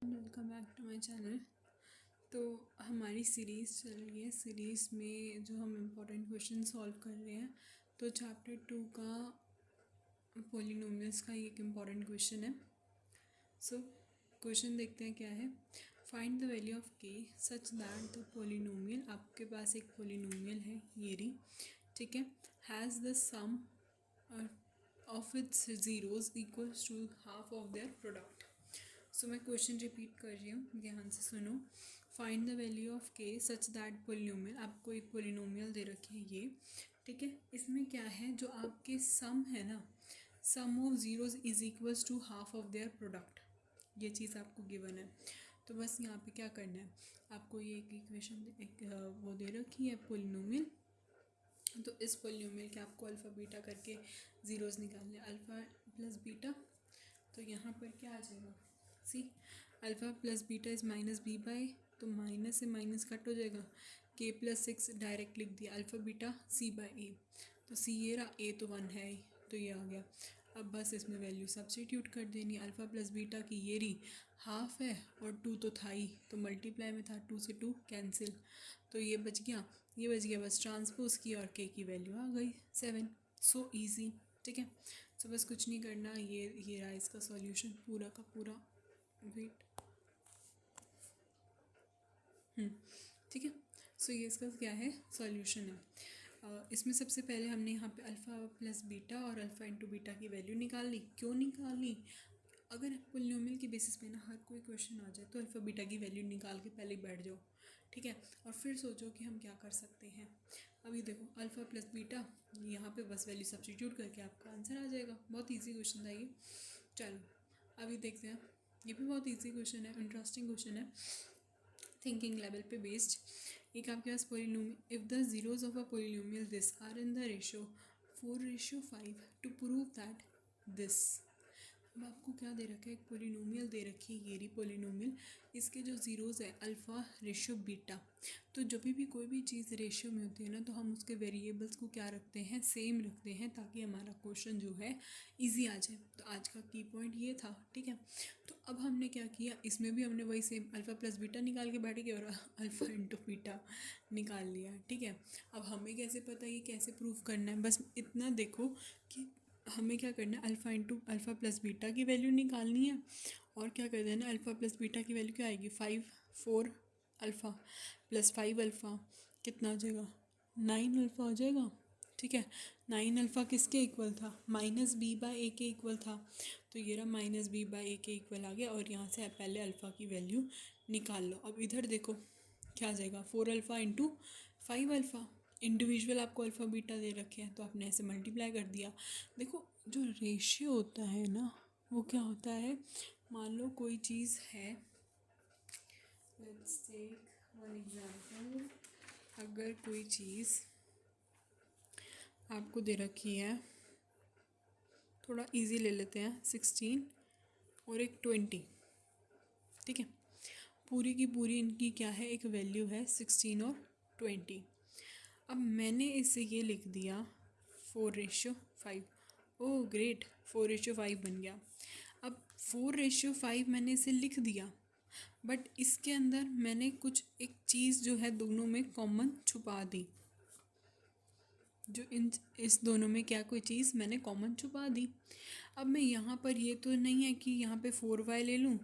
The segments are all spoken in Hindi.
Welcome back to my channel. तो हमारी सीरीज़ चल रही है। सीरीज़ में जो हम इम्पोर्टेंट क्वेश्चन सॉल्व कर रहे हैं, तो चैप्टर 2 का पॉलिनोमियल्स का एक इम्पॉर्टेंट क्वेश्चन है। सो क्वेश्चन देखते हैं क्या है। फाइंड द वैल्यू ऑफ के सच दैट द पॉलिनोमियल, आपके पास एक पॉलिनोमियल है ये रही, ठीक है, has the sum of its zeros equals to half of their product. So मैं क्वेश्चन रिपीट कर रही हूँ, ध्यान से सुनो। फाइंड द वैल्यू ऑफ के सच दैट पोलिनोमियल, आपको एक पोलिनोमियल दे रखी है ये, ठीक है। इसमें क्या है, जो आपके सम है ना, sum of zeros is equals to half of their product, ये चीज़ आपको गिवन है। तो बस यहाँ पे क्या करना है, आपको ये एक इक्वेशन वो दे रखी है पोलिनोमियल। तो इस पोलिनोमियल के आपको अल्फ़ा बीटा करके ज़ीरोज़ निकालने, अल्फ़ा प्लस बीटा। तो यहाँ पर क्या आ जाएगा, c alpha plus beta is minus b by, तो माइनस से माइनस कट हो जाएगा, के प्लस 6 डायरेक्ट लिख दिया, alpha beta c by a. तो सी ये रहा, ए तो 1 है ही, तो ये आ गया। अब बस इसमें वैल्यू सब्स्टिट्यूट कर देनी। अल्फ़ा प्लस बीटा की ये रही हाफ है, और 2 तो था ही, तो मल्टीप्लाई में था, 2 से 2 कैंसिल, तो ये बच गया, ये बच गया, बस ट्रांसपोज की और के की वैल्यू आ गई 7। सो ईजी, ठीक है। सो बस कुछ नहीं करना, ये रहा इसका सॉल्यूशन पूरा का पूरा। वेट, ठीक है। सो ये इसका क्या है, सॉल्यूशन है। इसमें सबसे पहले हमने यहाँ पे अल्फ़ा प्लस बीटा और अल्फ़ा इंटू बीटा की वैल्यू निकाल ली। क्यों निकाल ली, अगर पोलिनोमियल के बेसिस पे ना हर कोई क्वेश्चन आ जाए तो अल्फ़ा बीटा की वैल्यू निकाल के पहले बैठ जाओ, ठीक है, और फिर सोचो कि हम क्या कर सकते हैं। अभी देखो अल्फ़ा प्लस बीटा, यहाँ पे बस वैल्यू सब्स्टिट्यूट करके आपका आंसर आ जाएगा। बहुत इजी क्वेश्चन था ये। चलो अभी देखते हैं, ये भी बहुत इजी क्वेश्चन है, इंटरेस्टिंग क्वेश्चन है, थिंकिंग लेवल पे बेस्ड। एक आपके पास polynomial, if the zeros of a polynomial this are in the ratio 4:5 to prove that this. अब आपको क्या दे रखा है, एक पोलिनोमियल दे रखी है, ये रही पोलिनोमियल, इसके जो ज़ीरोज़ है अल्फ़ा रेशो बीटा। तो जब भी कोई भी चीज़ रेशियो में होती है ना, तो हम उसके वेरिएबल्स को क्या रखते हैं, सेम रखते हैं, ताकि हमारा क्वेश्चन जो है इजी आ जाए। तो आज का की पॉइंट ये था, ठीक है। तो अब हमने क्या किया, इसमें भी हमने वही सेम अल्फ़ा प्लस बीटा निकाल के बैठ गए और अल्फ़ा इंटू बीटा निकाल लिया, ठीक है। अब हमें कैसे पता ये कैसे प्रूव करना है, बस इतना देखो कि हमें क्या करना है, alpha into alpha plus beta की वैल्यू निकालनी है, और क्या कर देना, अल्फ़ा प्लस बीटा की वैल्यू क्या आएगी, 5 4 अल्फ़ा प्लस 5 अल्फ़ा कितना हो जाएगा, 9 अल्फ़ा हो जाएगा, ठीक है। 9 अल्फ़ा किसके इक्वल था, माइनस बी बाई ए के इक्वल था, तो ये रहा माइनस बी बाई ए के इक्वल आ गया, और यहाँ से पहले अल्फ़ा की वैल्यू निकाल लो। अब इधर देखो क्या आ जाएगा, 4 अल्फ़ा इंटू 5 अल्फ़ा, इंडिविजुअल आपको अल्फ़ा बीटा दे रखे हैं, तो आपने ऐसे मल्टीप्लाई कर दिया। देखो जो रेशियो होता है ना, वो क्या होता है, मान लो कोई चीज़ है, लेट्स टेक वन एग्जांपल, अगर कोई चीज़ आपको दे रखी है, थोड़ा इजी ले लेते हैं, 16 और एक 20, ठीक है, पूरी की पूरी इनकी क्या है, एक वैल्यू है 16 और 20। अब मैंने इसे ये लिख दिया 4:5, ओह ग्रेट, 4:5 बन गया। अब 4:5 मैंने इसे लिख दिया, बट इसके अंदर मैंने कुछ एक चीज़ जो है दोनों में कॉमन छुपा दी, जो इस दोनों में क्या कोई चीज़ मैंने कॉमन छुपा दी। अब मैं यहाँ पर ये तो नहीं है कि यहाँ पे 4y ले लूँ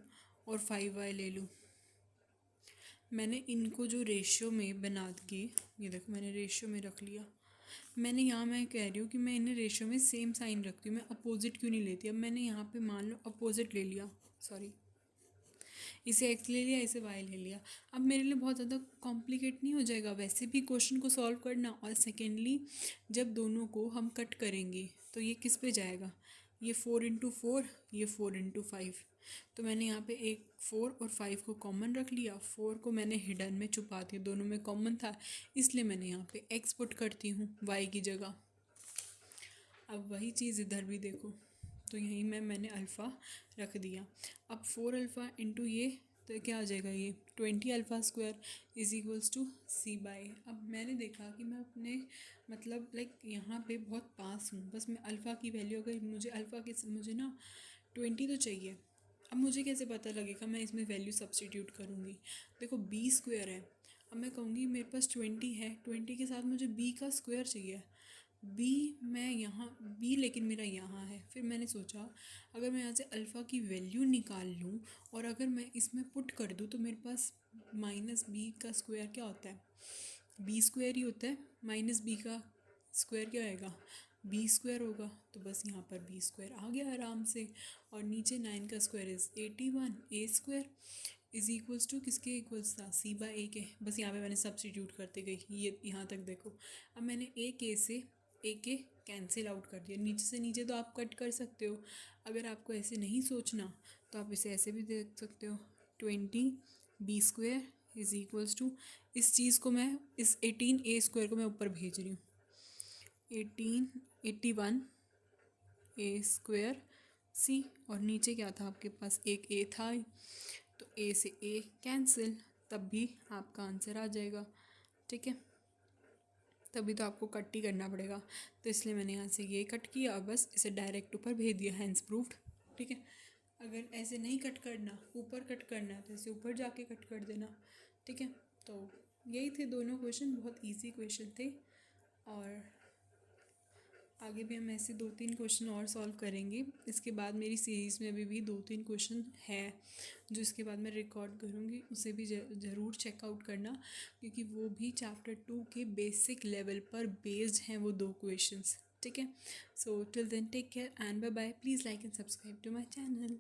और 5y ले लूँ, मैंने इनको जो रेशियो में बना के, ये देखो मैंने रेशियो में रख लिया। मैंने यहाँ मैं कह रही हूँ कि मैं इन्हें रेशियो में सेम साइन रखती हूँ, मैं अपोजिट क्यों नहीं लेती। अब मैंने यहाँ पे मान लो अपोजिट ले लिया, सॉरी इसे एक्स ले लिया, इसे वाई ले लिया। अब मेरे लिए बहुत ज़्यादा कॉम्प्लिकेट नहीं हो जाएगा वैसे भी क्वेश्चन को सॉल्व करना, और सेकेंडली जब दोनों को हम कट करेंगे तो ये किस पे जाएगा, ये 4 × 4, ये 4 × 5। तो मैंने यहाँ पे एक 4 और 5 को कॉमन रख लिया, 4 को मैंने हिडन में छुपा दिया, दोनों में कॉमन था, इसलिए मैंने यहाँ पे एक्स पुट करती हूँ वाई की जगह। अब वही चीज़ इधर भी देखो, तो यहीं में मैंने अल्फ़ा रख दिया। अब 4 अल्फ़ा इंटू ये, तो क्या आ जाएगा, ये 20 alpha square is equals to c by. अब मैंने देखा कि मैं अपने मतलब लाइक यहाँ पे बहुत पास हूँ, बस मैं अल्फ़ा की वैल्यू, अगर मुझे अल्फ़ा की मुझे ना 20 तो चाहिए, अब मुझे कैसे पता लगेगा, मैं इसमें वैल्यू सब्स्टिट्यूट करूँगी। देखो बी स्क्वायर है, अब मैं कहूँगी मेरे पास 20 है, 20 के साथ मुझे बी का स्क्वायर चाहिए। बी मैं यहाँ बी लेकिन मेरा यहाँ है। फिर मैंने सोचा अगर मैं यहाँ से अल्फ़ा की वैल्यू निकाल लूँ और अगर मैं इसमें पुट कर दूँ तो मेरे पास माइनस बी का स्क्वायर क्या होता है, बी स्क्वायर ही होता है। माइनस बी का स्क्वायर क्या आएगा, बी स्क्वायर होगा। तो बस यहाँ पर बी स्क्वायर आ गया आराम से। और नीचे 9 का square is 81, a square is equals to किसके इक्वल्स था, सी बाय ए के। बस यहाँ पे मैंने सब्स्टिट्यूट करते गई, ये यहाँ तक देखो। अब मैंने ए के से ए के कैंसिल आउट कर दिया, नीचे से नीचे तो आप कट कर सकते हो। अगर आपको ऐसे नहीं सोचना तो आप इसे ऐसे भी देख सकते हो, 20 b square is equals to, इस चीज़ को मैं इस 18 ए स्क्वायर को मैं ऊपर भेज रही हूँ, 81 ए स्क्वायर सी। और नीचे क्या था आपके पास, एक ए था ही, तो ए से ए कैंसिल, तब भी आपका आंसर आ जाएगा। ठीक है, तभी तो आपको कट ही करना पड़ेगा, तो इसलिए मैंने यहाँ से ये कट किया, बस इसे डायरेक्ट ऊपर भेज दिया, हैंस प्रूव्ड। ठीक है, अगर ऐसे नहीं कट करना, ऊपर कट करना है तो ऐसे ऊपर जाके कट कर देना। ठीक है, तो यही थे दोनों क्वेश्चन, बहुत इजी क्वेश्चन थे। और आगे भी हम ऐसे 2-3 क्वेश्चन और सॉल्व करेंगे। इसके बाद मेरी सीरीज़ में अभी भी 2-3 क्वेश्चन है जो इसके बाद मैं रिकॉर्ड करूँगी, उसे भी ज़रूर चेकआउट करना, क्योंकि वो भी चैप्टर 2 के बेसिक लेवल पर बेस्ड हैं वो 2 क्वेश्चंस। ठीक है, so till then take care and bye bye. Please like and subscribe to my channel.